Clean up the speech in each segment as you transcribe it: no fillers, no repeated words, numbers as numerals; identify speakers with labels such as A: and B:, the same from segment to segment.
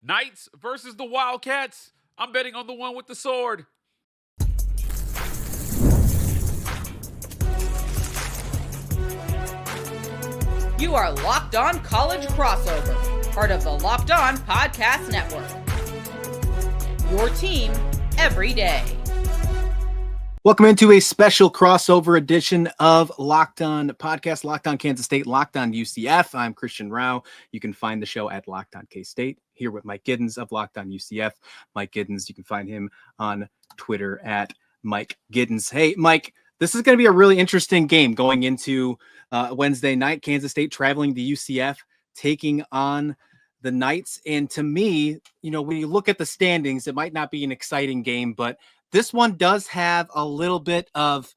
A: Knights versus the Wildcats. I'm betting on the one with the sword.
B: You are Locked On College Crossover, part of the Locked On Podcast Network. Your team every day.
C: Welcome into a special crossover edition of Locked On Podcast, Locked On Kansas State, Locked On UCF. I'm Christian Rau. You can find the show at Locked On K-State, here with Mike Giddens of Locked On UCF. Mike Giddens, you can find him on Twitter at Mike Giddens. Hey, Mike, this is going to be a really interesting game going into Wednesday night. Kansas State traveling to UCF, taking on the Knights. And to me, when you look at the standings, it might not be an exciting game, but this one does have a little bit of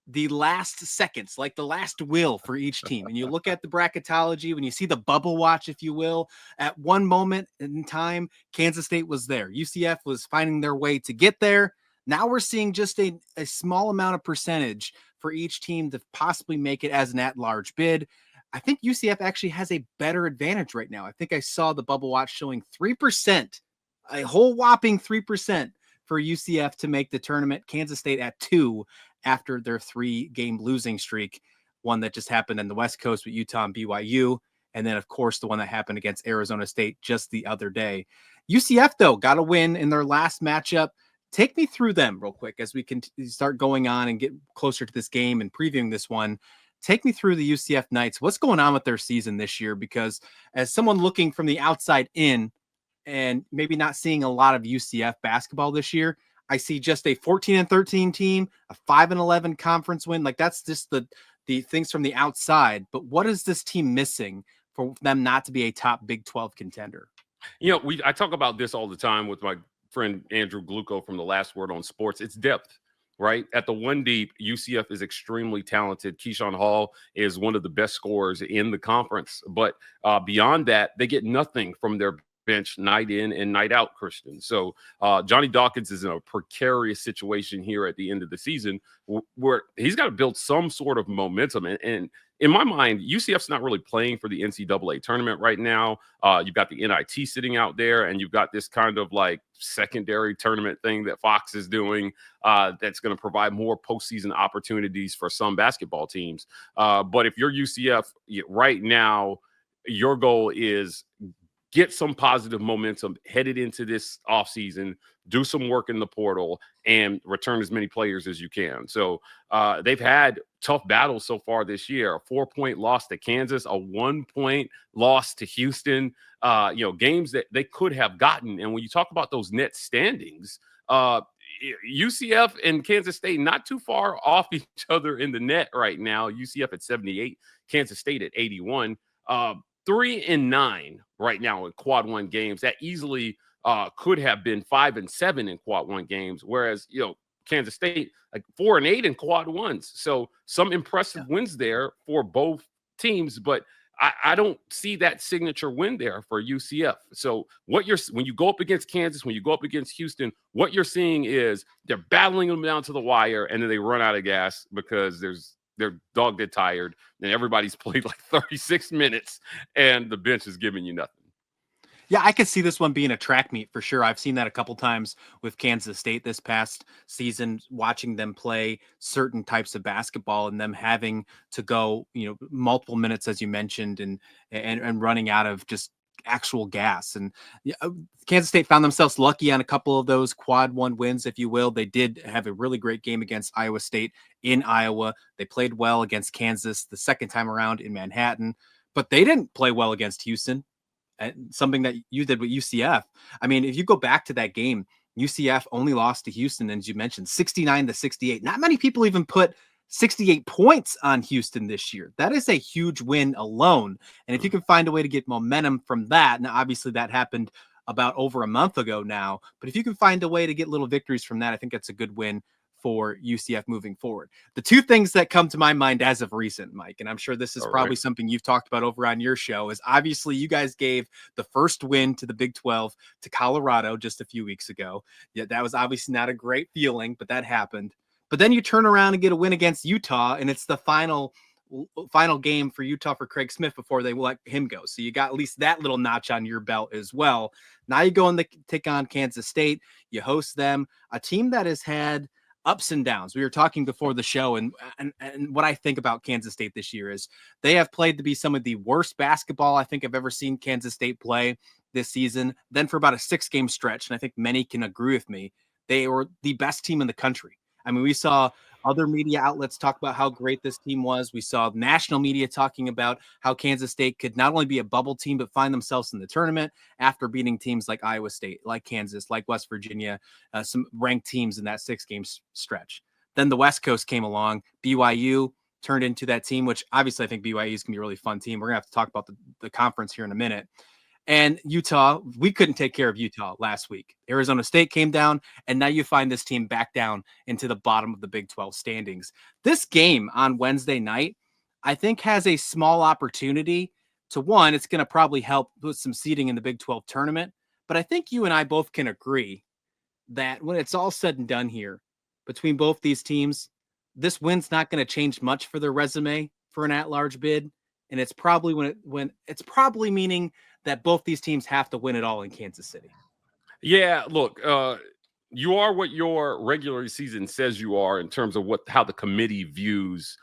C: the last seconds, like the last will for each team. And you look at the bracketology, when you see the bubble watch, if you will, at one moment in time, Kansas State was there. UCF was finding their way to get there. Now we're seeing just a small amount of percentage for each team to possibly make it as an at-large bid. I think UCF actually has a better advantage right now. I think I saw the bubble watch showing 3%, a whole whopping 3%. For UCF to make the tournament. Kansas State at 2 after their 3-game losing streak, one that just happened in the West Coast with Utah and BYU, and then, of course, the one that happened against Arizona State just the other day. UCF, though, got a win in their last matchup. Take me through them real quick as we can start going on and get closer to this game and previewing this one. Take me through the UCF Knights. What's going on with their season this year? Because as someone looking from the outside in, and maybe not seeing a lot of UCF basketball this year, I see just a 14-13 team, a 5-11 conference win. Like, that's just the things from the outside. But what is this team missing for them not to be a top Big 12 contender?
A: I talk about this all the time with my friend Andrew Gluchov from The Last Word on Sports. It's depth, right? At the one deep, UCF is extremely talented. Keyshawn Hall is one of the best scorers in the conference. But beyond that, they get nothing from their bench night in and night out, Christian. So Johnny Dawkins is in a precarious situation here at the end of the season where he's got to build some sort of momentum. And in my mind, UCF's not really playing for the NCAA tournament right now. You've got the NIT sitting out there, and you've got this kind of like secondary tournament thing that Fox is doing that's going to provide more postseason opportunities for some basketball teams. But if you're UCF right now, your goal is get some positive momentum headed into this offseason, do some work in the portal, and return as many players as you can. So they've had tough battles so far this year. A 4-point loss to Kansas, a 1-point loss to Houston, games that they could have gotten. And when you talk about those net standings, UCF and Kansas State not too far off each other in the net right now. UCF at 78, Kansas State at 81. 3-9 right now in quad one games. That easily could have been 5-7 in quad one games. Whereas, Kansas State, like 4-8 in quad ones. So some impressive wins there for both teams, but I don't see that signature win there for UCF. So when you go up against Kansas, when you go up against Houston, what you're seeing is they're battling them down to the wire, and then they run out of gas because they're dog dead tired, and everybody's played like 36 minutes, and the bench is giving you nothing.
C: Yeah, I could see this one being a track meet for sure. I've seen that a couple times with Kansas State this past season, watching them play certain types of basketball and them having to go, multiple minutes, as you mentioned, and running out of just actual gas. And Kansas State found themselves lucky on a couple of those quad one wins, if you will. They did have a really great game against Iowa State in Iowa. They played well against Kansas the second time around in Manhattan, but they didn't play well against Houston. Something that you did with UCF. I mean, if you go back to that game, UCF only lost to Houston, as you mentioned, 69-68. Not many people even put 68 points on Houston this year. That is a huge win alone. And if you can find a way to get momentum from that, now obviously that happened about over a month ago now, but if you can find a way to get little victories from that, I think that's a good win for UCF moving forward. The two things that come to my mind as of recent, Mike, and I'm sure this is probably something you've talked about over on your show, is obviously you guys gave the first win to the Big 12 to Colorado just a few weeks ago. Yeah, that was obviously not a great feeling, but that happened. But then you turn around and get a win against Utah, and it's the final final game for Utah for Craig Smith before they let him go. So you got at least that little notch on your belt as well. Now you go and take on Kansas State. You host them, a team that has had ups and downs. We were talking before the show, and what I think about Kansas State this year is they have played to be some of the worst basketball I think I've ever seen Kansas State play this season. Then for about a 6-game stretch, and I think many can agree with me, they were the best team in the country. I mean, we saw other media outlets talk about how great this team was. We saw national media talking about how Kansas State could not only be a bubble team, but find themselves in the tournament after beating teams like Iowa State, like Kansas, like West Virginia, some ranked teams in that 6-game stretch. Then the West Coast came along. BYU turned into that team, which obviously I think BYU is going to be a really fun team. We're going to have to talk about the conference here in a minute. And Utah, we couldn't take care of Utah last week. Arizona State came down, and now you find this team back down into the bottom of the Big 12 standings. This game on Wednesday night, I think, has a small opportunity to, one, it's going to probably help with some seeding in the Big 12 tournament. But I think you and I both can agree that when it's all said and done here, between both these teams, this win's not going to change much for their resume for an at-large bid. And it's probably when it's probably meaning that both these teams have to win it all in Kansas City.
A: Yeah, look, you are what your regular season says you are in terms of how the committee views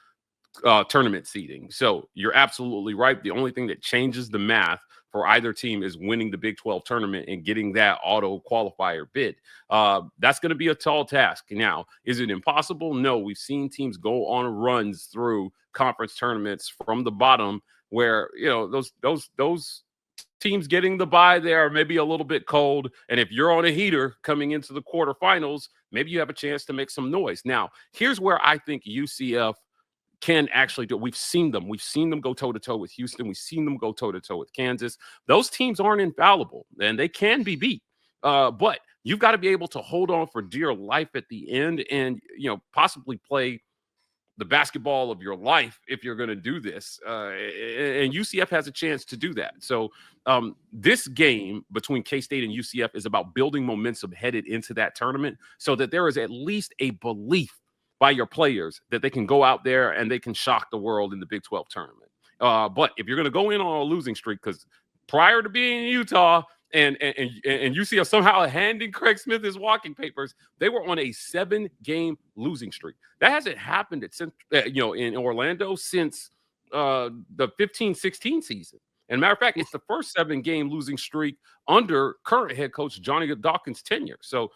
A: tournament seeding. So you're absolutely right. The only thing that changes the math for either team is winning the Big 12 tournament and getting that auto qualifier bid. That's going to be a tall task. Now, is it impossible? No. We've seen teams go on runs through conference tournaments from the bottom where, you know, those teams getting the bye there are maybe a little bit cold. And if you're on a heater coming into the quarterfinals, maybe you have a chance to make some noise. Now, here's where I think UCF can actually do it. We've seen them go toe-to-toe with Houston. We've seen them go toe-to-toe with Kansas. Those teams aren't infallible, and they can be beat. But you've got to be able to hold on for dear life at the end and, you know, possibly play the basketball of your life if you're going to do this. And UCF has a chance to do that. So this game between K-State and UCF is about building momentum headed into that tournament so that there is at least a belief by your players that they can go out there and they can shock the world in the Big 12 tournament. But if you're going to go in on a losing streak, because prior to being in Utah and UCF somehow handing Craig Smith his walking papers, they were on a 7-game losing streak. That hasn't happened in Orlando since the 15-16 season. And matter of fact, it's the first 7-game losing streak under current head coach Johnny Dawkins' tenure. So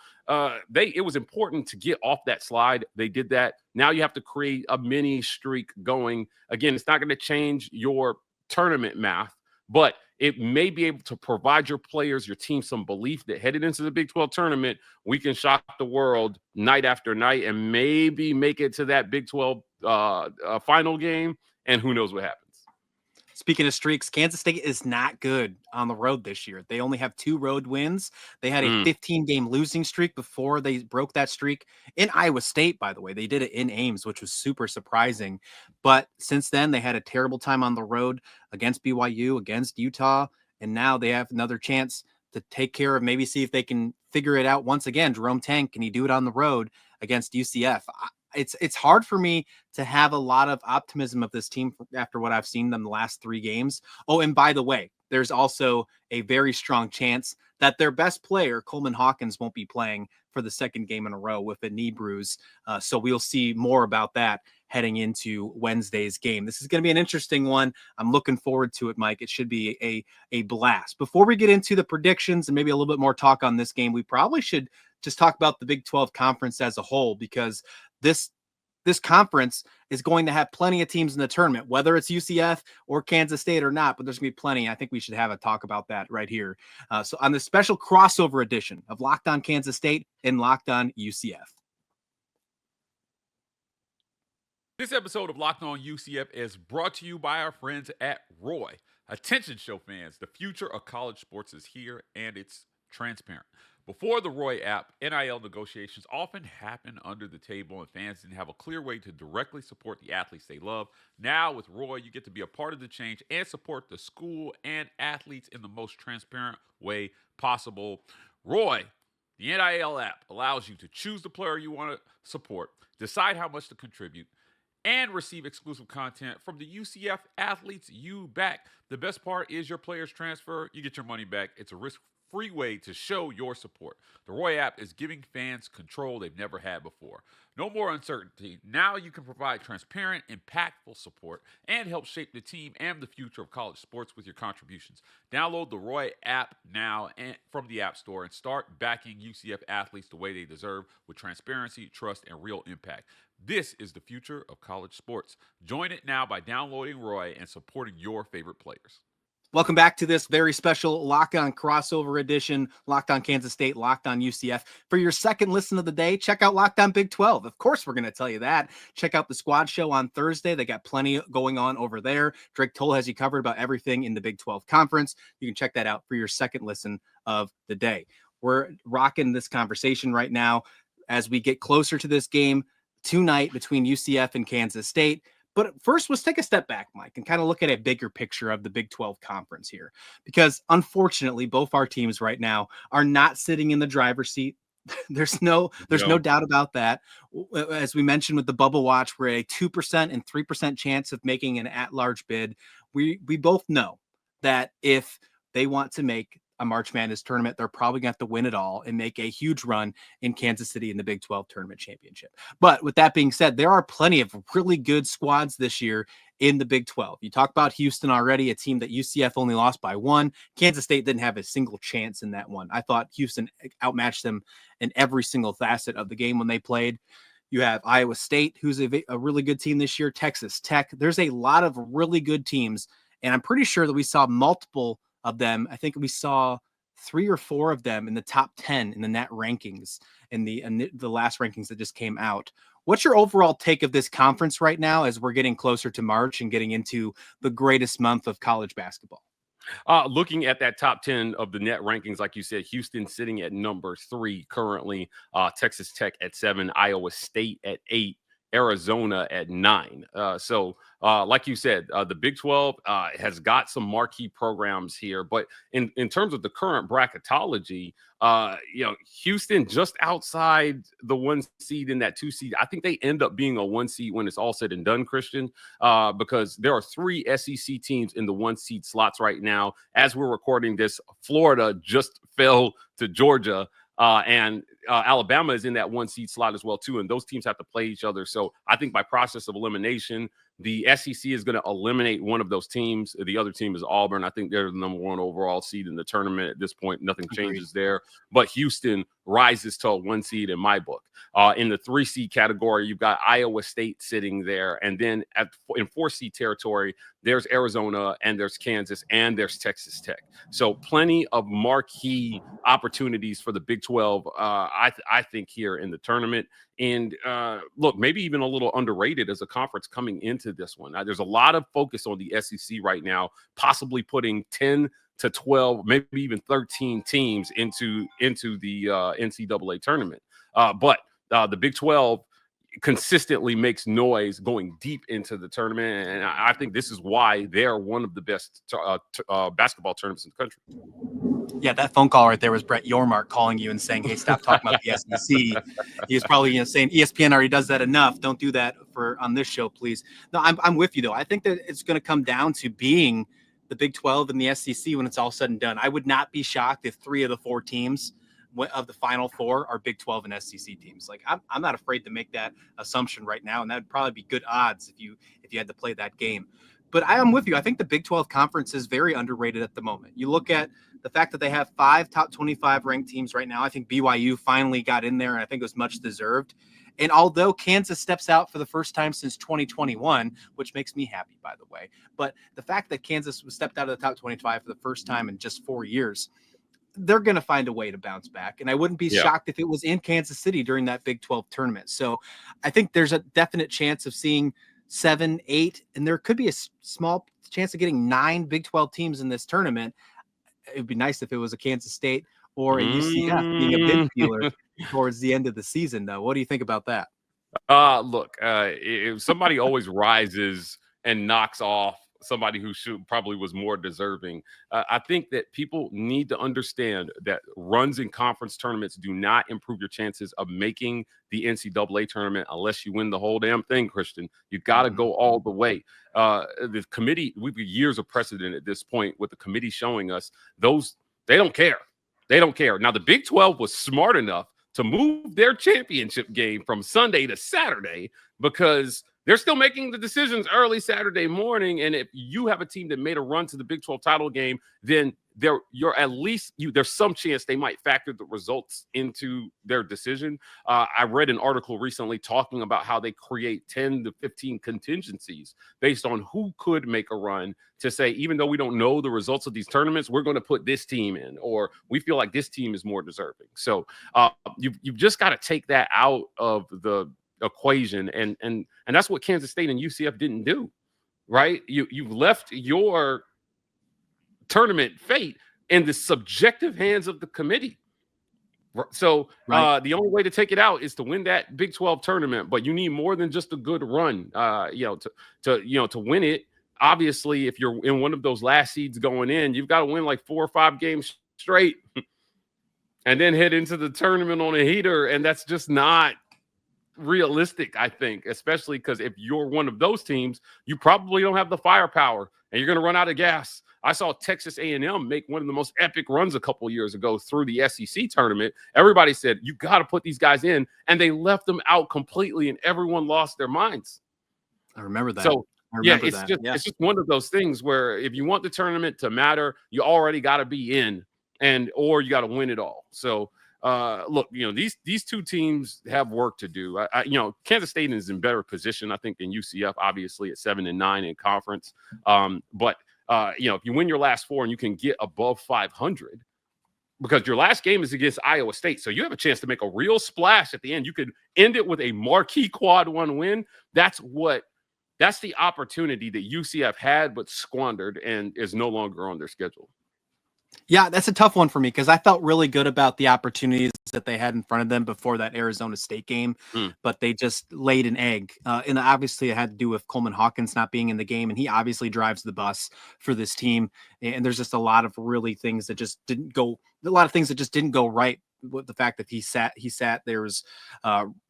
A: it was important to get off that slide. They did that. Now you have to create a mini streak going. Again, it's not going to change your tournament math, but it may be able to provide your players, your team, some belief that headed into the Big 12 tournament, we can shock the world night after night and maybe make it to that Big 12 final game. And who knows what happens.
C: Speaking of streaks, Kansas State is not good on the road this year. They only have 2 road wins. They had a 15-game losing streak before they broke that streak in Iowa State, by the way. They did it in Ames, which was super surprising. But since then, they had a terrible time on the road against BYU, against Utah, and now they have another chance to take care of, maybe see if they can figure it out once again. Jerome Tang, can he do it on the road against UCF? It's hard for me to have a lot of optimism of this team after what I've seen them the last 3 games. Oh, and by the way, there's also a very strong chance that their best player, Coleman Hawkins, won't be playing for the 2nd game in a row with a knee bruise. So we'll see more about that heading into Wednesday's game. This is going to be an interesting one. I'm looking forward to it, Mike. It should be a blast. Before we get into the predictions and maybe a little bit more talk on this game, we probably should just talk about the Big 12 conference as a whole, because this conference is going to have plenty of teams in the tournament, whether it's UCF or Kansas State or not, but there's going to be plenty. I think we should have a talk about that right here. So on the special crossover edition of Locked On Kansas State and Locked On UCF.
D: This episode of Locked On UCF is brought to you by our friends at Roy. Attention, show fans. The future of college sports is here, and it's transparent. Before the Roy app, NIL negotiations often happen under the table, and fans didn't have a clear way to directly support the athletes they love. Now, with Roy, you get to be a part of the change and support the school and athletes in the most transparent way possible. Roy, the NIL app, allows you to choose the player you want to support, decide how much to contribute, and receive exclusive content from the UCF Athletes U Back. The best part is your players transfer, you get your money back. It's a risk-free way to show your support. The Roy app is giving fans control they've never had before. No more uncertainty. Now you can provide transparent, impactful support and help shape the team and the future of college sports with your contributions. Download the Roy app now and from the App Store and start backing UCF athletes the way they deserve with transparency, trust, and real impact. This is the future of college sports. Join it now by downloading Roy and supporting your favorite players.
C: Welcome back to this very special Locked On crossover edition, Locked On Kansas State, Locked On UCF. For your second listen of the day, check out Locked On Big 12. Of course, we're going to tell you that. Check out the Squad Show on Thursday. They got plenty going on over there. Drake Toll has you covered about everything in the Big 12 conference. You can check that out for your second listen of the day. We're rocking this conversation right now as we get closer to this game tonight between UCF and Kansas State. But first, let's take a step back, Mike, and kind of look at a bigger picture of the Big 12 conference here. Because unfortunately, both our teams right now are not sitting in the driver's seat. There's no doubt about that. As we mentioned with the bubble watch, we're at a 2% and 3% chance of making an at-large bid. We both know that if they want to make a March Madness tournament, they're probably going to have to win it all and make a huge run in Kansas City in the Big 12 tournament championship. But with that being said, there are plenty of really good squads this year in the Big 12. You talk about Houston already, a team that UCF only lost by 1. Kansas State didn't have a single chance in that one. I thought Houston outmatched them in every single facet of the game when they played. You have Iowa State, who's a really good team this year, Texas Tech. There's a lot of really good teams, and I'm pretty sure that we saw multiple of them. I think we saw 3 or 4 of them in the top 10 in the net rankings in the last rankings that just came out. What's your overall take of this conference right now as we're getting closer to March and getting into the greatest month of college basketball?
A: Looking at that top 10 of the net rankings, like you said, Houston sitting at number 3 currently, Texas Tech at 7, Iowa State at 8, Arizona at 9. So like you said, the Big 12 has got some marquee programs here. But in terms of the current bracketology, Houston just outside the 1 seed in that 2 seed. I think they end up being a 1 seed when it's all said and done, Christian, because there are 3 SEC teams in the 1 seed slots right now. As we're recording this, Florida just fell to Georgia. And Alabama is in that 1 seed slot as well, too. And those teams have to play each other. So I think by process of elimination, the SEC is going to eliminate one of those teams. The other team is Auburn. I think they're the number 1 overall seed in the tournament at this point. Nothing changes there. But Houston rises to a 1 seed in my book. In the 3 seed category, you've got Iowa State sitting there. And then in 4 seed territory, there's Arizona and there's Kansas and there's Texas Tech. So plenty of marquee opportunities for the Big 12, I think, here in the tournament. And look, maybe even a little underrated as a conference coming into this one. Now, there's a lot of focus on the SEC right now, possibly putting 10 to 12, maybe even 13 teams into the NCAA tournament. But the Big 12 consistently makes noise going deep into the tournament. And I think this is why they're one of the best basketball tournaments in the country.
C: Yeah, that phone call right there was Brett Yormark calling you and saying, hey, stop talking about the SEC. He was probably saying ESPN already does that enough. Don't do that on this show, please. No, I'm with you, though. I think that it's going to come down to being the Big 12 and the SEC when it's all said and done. I would not be shocked if 3 of the 4 teams of the Final 4 are Big 12 and SEC teams. Like I'm not afraid to make that assumption right now, and that'd probably be good odds if you had to play that game. But I am with you. I think the Big 12 conference is very underrated at the moment. You look at the fact that they have 5 top 25 ranked teams right now. I think BYU finally got in there, and I think it was much deserved. And although Kansas steps out for the first time since 2021, which makes me happy, by the way, but the fact that Kansas was stepped out of the top 25 for the first time in just 4 years, they're going to find a way to bounce back. And I wouldn't be shocked if it was in Kansas City during that Big 12 tournament. So I think there's a definite chance of seeing 7, 8, and there could be a small chance of getting 9 Big 12 teams in this tournament. It'd be nice if it was a Kansas State or a UCF being a big dealer towards the end of the season, though. What do you think about that?
A: Look, if somebody always rises and knocks off somebody who probably was more deserving. I think that people need to understand that runs in conference tournaments do not improve your chances of making the NCAA tournament unless you win the whole damn thing, Christian. You got to go all the way. The committee, we've got years of precedent at this point with the committee showing us they don't care. They don't care. Now, the Big 12 was smart enough to move their championship game from Sunday to Saturday because they're still making the decisions early Saturday morning. And if you have a team that made a run to the Big 12 title game, then there's some chance they might factor the results into their decision. I read an article recently talking about how they create 10 to 15 contingencies based on who could make a run to say, even though we don't know the results of these tournaments, we're going to put this team in, or we feel like this team is more deserving. So you've just got to take that out of the equation. And that's what Kansas State and UCF didn't do, right? You've left your tournament fate in the subjective hands of the committee. So the only way to take it out is to win that Big 12 tournament, but you need more than just a good run, to win it. Obviously, if you're in one of those last seeds going in, you've got to win like 4 or 5 games straight and then head into the tournament on a heater. And that's just not realistic, I think, especially because if you're one of those teams, you probably don't have the firepower and you're going to run out of gas. I saw Texas A&M make one of the most epic runs a couple of years ago through the SEC tournament. Everybody said, you got to put these guys in, and they left them out completely, and everyone lost their minds.
C: I remember that.
A: So, it's just one of those things where if you want the tournament to matter, you already got to be in, or you got to win it all. So, look, these two teams have work to do. Kansas State is in better position, I think, than UCF, obviously at 7-9 in conference. But if you win your last 4 and you can get above 500, because your last game is against Iowa State, so you have a chance to make a real splash at the end. You could end it with a marquee quad 1 win. That's the opportunity that UCF had but squandered and is no longer on their schedule.
C: Yeah, that's a tough one for me because I felt really good about the opportunities that they had in front of them before that Arizona State game, but they just laid an egg. And obviously it had to do with Coleman Hawkins not being in the game, and he obviously drives the bus for this team. And there's just a lot of things that just didn't go right with the fact that he sat. There was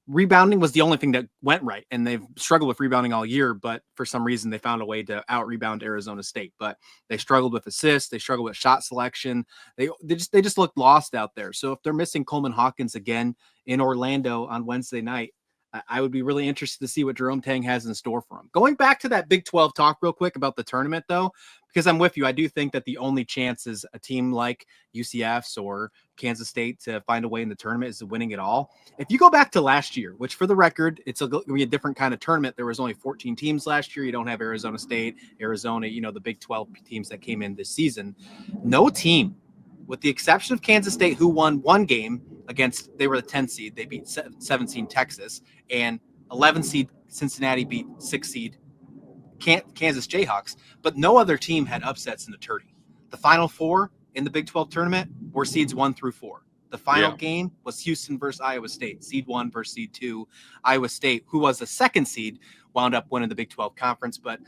C: rebounding was the only thing that went right, and they've struggled with rebounding all year, but for some reason they found a way to out rebound Arizona State. But they struggled with assists, they struggled with shot selection. They just looked lost out there. So if they're missing Coleman Hawkins again in Orlando on Wednesday night, I would be really interested to see what Jerome Tang has in store for him. Going back to that Big 12 talk real quick about the tournament, though, because I'm with you. I do think that the only chance is a team like UCF's or Kansas State to find a way in the tournament is winning it all. If you go back to last year, which for the record, it's going to be a different kind of tournament. There was only 14 teams last year. You don't have Arizona State, Arizona, the Big 12 teams that came in this season. No team, with the exception of Kansas State, who won 1 game they were the 10 seed. They beat 7 seed Texas, and 11 seed Cincinnati beat 6 seed Kansas Jayhawks. But no other team had upsets in the tourney. The final 4 in the Big 12 tournament were seeds 1 through 4. The final game was Houston versus Iowa State, seed 1 versus seed 2. Iowa State, who was the 2nd seed, wound up winning the Big 12 conference, but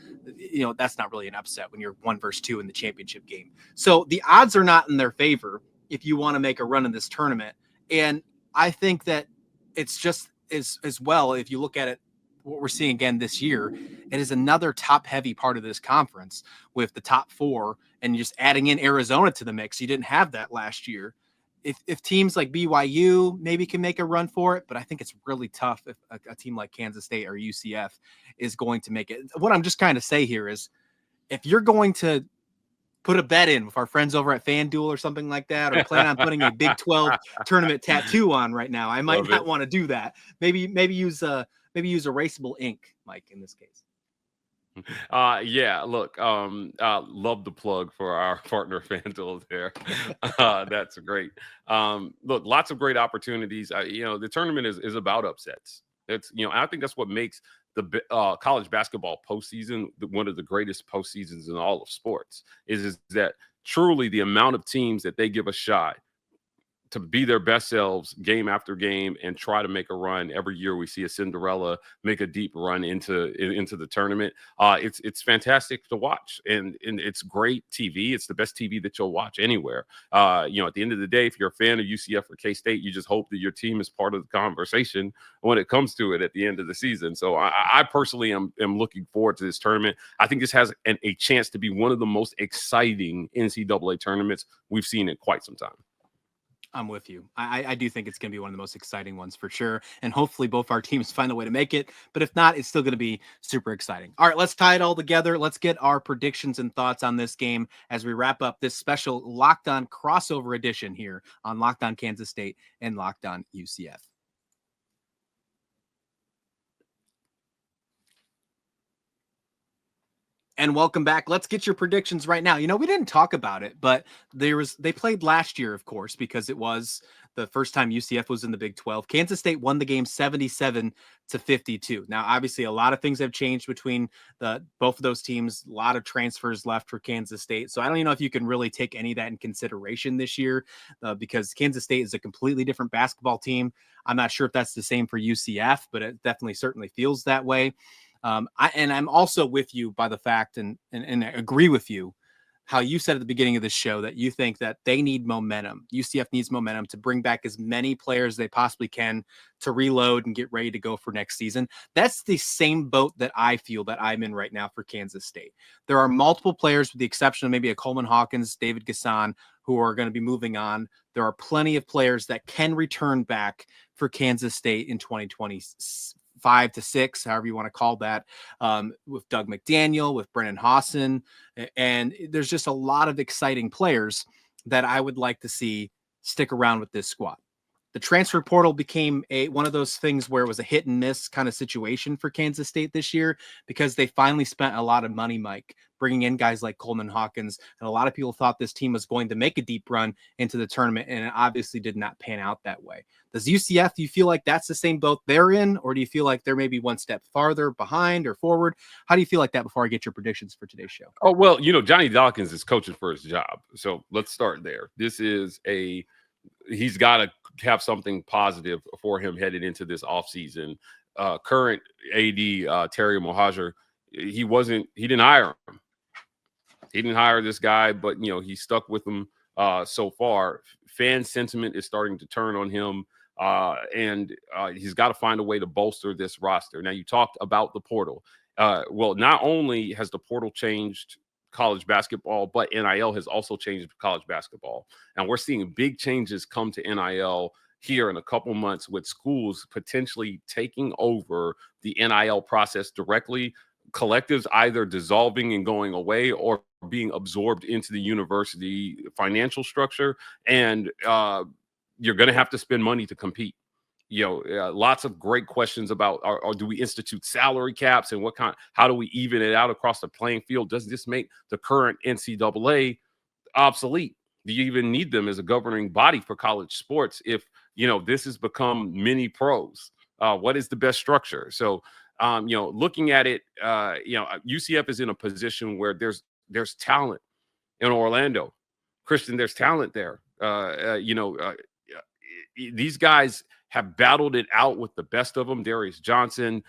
C: that's not really an upset when you're 1 versus 2 in the championship game. So the odds are not in their favor if you want to make a run in this tournament. And I think that it's just as well, if you look at it, what we're seeing again this year, it is another top-heavy part of this conference with the top 4 and just adding in Arizona to the mix. You didn't have that last year. If teams like BYU maybe can make a run for it, but I think it's really tough if a team like Kansas State or UCF is going to make it. What I'm just trying to say here is if you're going to put a bet in with our friends over at FanDuel or something like that, or plan on putting a Big 12 tournament tattoo on right now, I might not want to do that. Maybe use erasable ink, Mike, in this case.
A: Look, love the plug for our partner FanDuel there. That's great. Look, lots of great opportunities. The tournament is about upsets. It's, I think that's what makes the college basketball postseason one of the greatest postseasons in all of sports is that truly the amount of teams that they give a shot to be their best selves game after game and try to make a run. Every year we see a Cinderella make a deep run into the tournament. It's fantastic to watch, and it's great TV. It's the best TV that you'll watch anywhere. At the end of the day, if you're a fan of UCF or K-State, you just hope that your team is part of the conversation when it comes to it at the end of the season. So I personally am looking forward to this tournament. I think this has a chance to be one of the most exciting NCAA tournaments we've seen in quite some time.
C: I'm with you. I do think it's going to be one of the most exciting ones for sure. And hopefully both our teams find a way to make it. But if not, it's still going to be super exciting. All right, let's tie it all together. Let's get our predictions and thoughts on this game as we wrap up this special Locked On crossover edition here on Locked On Kansas State and Locked On UCF. And welcome back. Let's get your predictions right now. We didn't talk about it, but they played last year, of course, because it was the first time UCF was in the Big 12. Kansas State won the game 77-52. Now, obviously, a lot of things have changed between both of those teams. A lot of transfers left for Kansas State. So I don't even know if you can really take any of that in consideration this year because Kansas State is a completely different basketball team. I'm not sure if that's the same for UCF, but it definitely certainly feels that way. I'm also with you by the fact and agree with you how you said at the beginning of this show that you think that they need momentum. UCF needs momentum to bring back as many players as they possibly can to reload and get ready to go for next season. That's the same boat that I feel that I'm in right now for Kansas State. There are multiple players with the exception of maybe a Coleman, Hawkins, David Gasson, who are going to be moving on. There are plenty of players that can return back for Kansas State in 2025 to 6, however you want to call that, with Doug McDaniel, with Brennan Hawson. And there's just a lot of exciting players that I would like to see stick around with this squad. The transfer portal became one of those things where it was a hit and miss kind of situation for Kansas State this year because they finally spent a lot of money, Mike, bringing in guys like Coleman, Hawkins. And a lot of people thought this team was going to make a deep run into the tournament, and it obviously did not pan out that way. Does UCF, do you feel like that's the same boat they're in, or do you feel like they're maybe one step farther behind or forward? How do you feel like that before I get your predictions for today's show?
A: Oh, well, Johnny Dawkins is coaching for his job. So let's start there. This is he's got to have something positive for him headed into this offseason. Current AD, Terry Mohajer, he didn't hire him. He didn't hire this guy, but, he stuck with him so far. Fan sentiment is starting to turn on him, and he's got to find a way to bolster this roster. Now, you talked about the portal. Well, not only has the portal changed college basketball, but NIL has also changed college basketball. And we're seeing big changes come to NIL here in a couple months with schools potentially taking over the NIL process directly, collectives either dissolving and going away or being absorbed into the university financial structure. And you're going to have to spend money to compete. Lots of great questions about, or do we institute salary caps and how do we even it out across the playing field? Does this make the current NCAA obsolete? Do you even need them as a governing body for college sports if, this has become mini pros? What is the best structure? So, looking at it, UCF is in a position where there's talent in Orlando. Christian, there's talent there. These guys have battled it out with the best of them. Darius Johnson,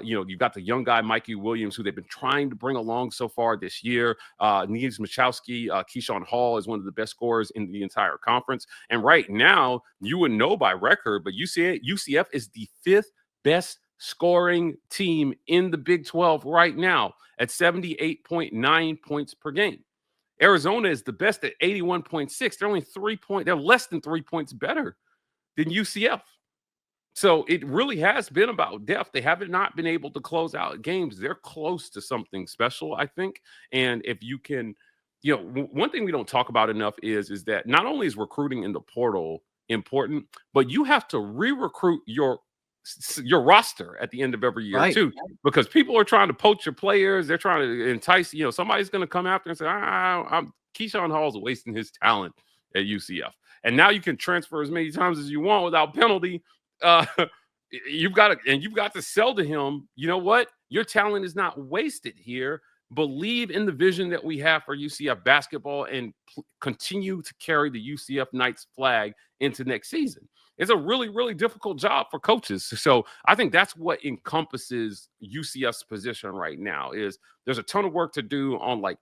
A: you've got the young guy, Mikey Williams, who they've been trying to bring along so far this year. Neves Machowski, Keyshawn Hall is one of the best scorers in the entire conference. And right now, you would know by record, but UCF is the 5th best scoring team in the Big 12 right now at 78.9 points per game. Arizona is the best at 81.6. They're less than 3 points better than UCF. So it really has been about depth. They haven't not been able to close out games. They're close to something special, I think. And if you can, one thing we don't talk about enough is that not only is recruiting in the portal important, but you have to re-recruit your roster at the end of every year too, because people are trying to poach your players. They're trying to entice, somebody's going to come after and say, Keyshawn Hall's wasting his talent at UCF. And now you can transfer as many times as you want without penalty. You've got to sell to him, you know what? Your talent is not wasted here believe in the vision that we have for UCF basketball and continue to carry the UCF Knights flag into next season. It's a really, really difficult job for coaches. So I think that's what encompasses UCF's position right now. Is there's a ton of work to do on like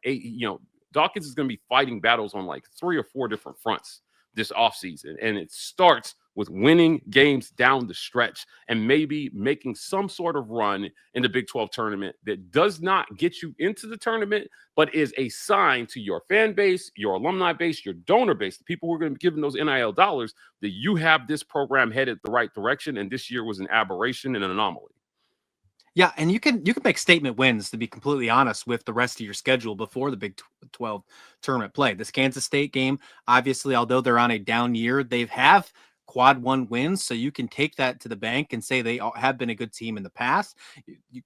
A: Dawkins is going to be fighting battles on like 3 or 4 different fronts this offseason. And it starts with winning games down the stretch and maybe making some sort of run in the Big 12 tournament that does not get you into the tournament, but is a sign to your fan base, your alumni base, your donor base, the people who are going to be giving those NIL dollars, that you have this program headed the right direction. And this year was an aberration and an anomaly.
C: Yeah, and you can make statement wins, to be completely honest, with the rest of your schedule before the Big 12 tournament play. This Kansas State game, obviously, although they're on a down year, they have quad 1 wins, so you can take that to the bank and say they have been a good team in the past.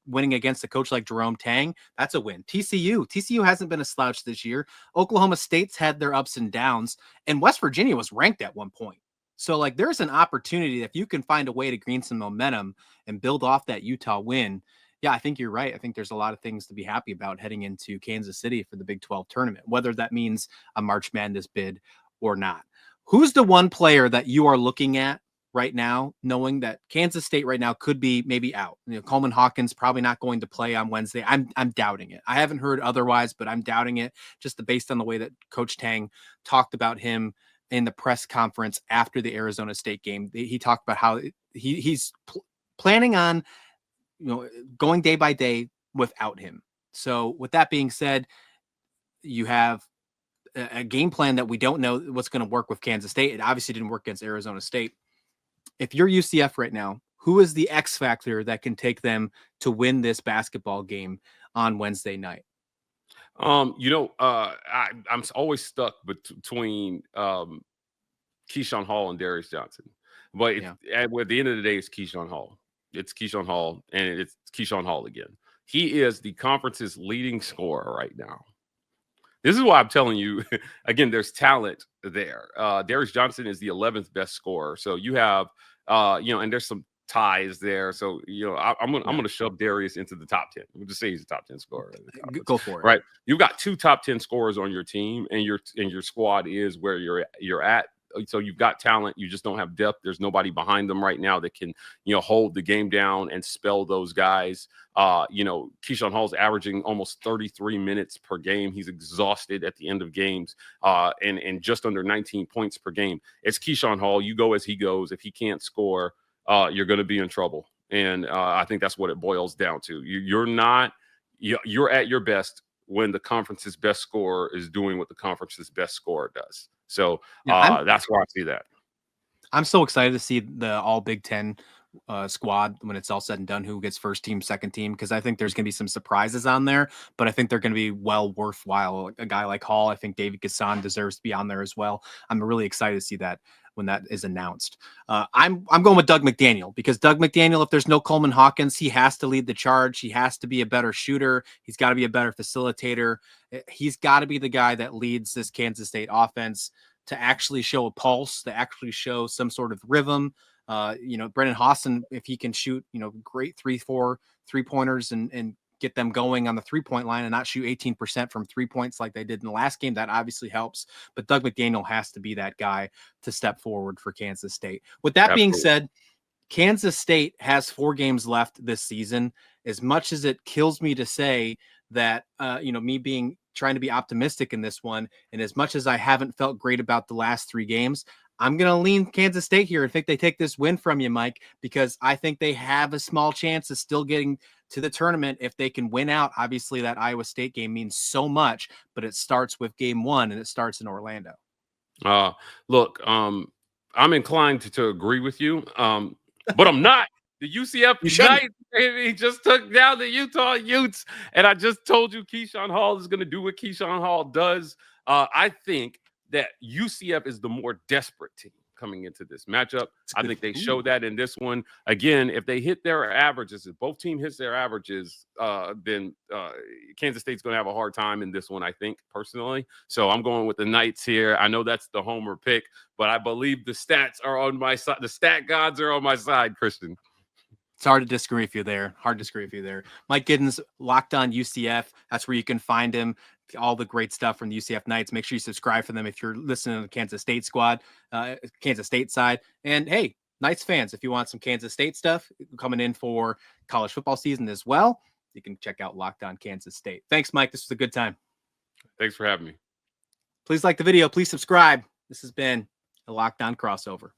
C: Winning against a coach like Jerome Tang, that's a win. TCU hasn't been a slouch this year. Oklahoma State's had their ups and downs, and West Virginia was ranked at one point. So, like, there's an opportunity if you can find a way to gain some momentum and build off that Utah win. Yeah, I think you're right. I think there's a lot of things to be happy about heading into Kansas City for the Big 12 tournament, whether that means a March Madness bid or not. Who's the one player that you are looking at right now, knowing that Kansas State right now could be maybe out? Coleman Hawkins probably not going to play on Wednesday. I'm doubting it. I haven't heard otherwise, but I'm doubting it just based on the way that Coach Tang talked about him in the press conference after the Arizona State game. He talked about how he's planning on, going day by day without him. So with that being said, you have a game plan that we don't know what's going to work with Kansas State. It obviously didn't work against Arizona State. If you're UCF right now, who is the X factor that can take them to win this basketball game on Wednesday night?
A: I'm always stuck between Keyshawn Hall and Darius Johnson. But at the end of the day, it's Keyshawn Hall. It's Keyshawn Hall, and it's Keyshawn Hall again. He is the conference's leading scorer right now. This is why I'm telling you, again, there's talent there. Darius Johnson is the 11th best scorer. So you have, and there's some ties there. So, I'm gonna shove Darius into the top 10. We'll just say he's a top 10 scorer.
C: Go for it.
A: Right. You've got 2 top 10 scorers on your team, and your squad is where you're at. So you've got talent. You just don't have depth. There's nobody behind them right now that can, hold the game down and spell those guys. Keyshawn Hall's averaging almost 33 minutes per game. He's exhausted at the end of games, and just under 19 points per game. It's Keyshawn Hall. You go as he goes. If he can't score, you're going to be in trouble. And I think that's what it boils down to. You're at your best when the conference's best scorer is doing what the conference's best scorer does. So that's where I see that.
C: I'm so excited to see the all Big Ten squad when it's all said and done, who gets first team, second team, because I think there's going to be some surprises on there, but I think they're going to be well worthwhile. A guy like Hall, I think David Gasson deserves to be on there as well. I'm really excited to see that when that is announced. I'm going with Doug McDaniel, because Doug McDaniel, if there's no Coleman Hawkins, he has to lead the charge. He has to be a better shooter. He's got to be a better facilitator. He's got to be the guy that leads this Kansas State offense to actually show a pulse, to actually show some sort of rhythm. Brennan Hawson, if he can shoot, great 3-4 3-pointers and get them going on the 3-point line and not shoot 18% from 3 points like they did in the last game, that obviously helps. But Doug McDaniel has to be that guy to step forward for Kansas State. With that being said, Kansas State has 4 games left this season. As much as it kills me to say that, me trying to be optimistic in this one, and as much as I haven't felt great about the last 3 games, I'm going to lean Kansas State here and think they take this win from you, Mike, because I think they have a small chance of still getting to the tournament if they can win out. Obviously, that Iowa State game means so much, but it starts with game 1, and it starts in Orlando.
A: Look, I'm inclined to agree with you, but I'm not. The UCF Knights, he just took down the Utah Utes, and I just told you Keyshawn Hall is going to do what Keyshawn Hall does. I think that UCF is the more desperate team coming into this matchup. I think they showed that in this one. Again, if they hit their averages, if both teams hit their averages, then Kansas State's going to have a hard time in this one, I think, personally. So I'm going with the Knights here. I know that's the homer pick, but I believe the stats are on my side. The stat gods are on my side, Christian.
C: It's hard to disagree with you there. Mike Giddens, Locked On UCF. That's where you can find him. All the great stuff from the UCF Knights. Make sure you subscribe for them if you're listening to the Kansas State squad, Kansas State side. And hey, Knights fans, if you want some Kansas State stuff coming in for college football season as well, you can check out Locked On Kansas State. Thanks, Mike. This was a good time.
A: Thanks for having me.
C: Please like the video. Please subscribe. This has been a Locked On crossover.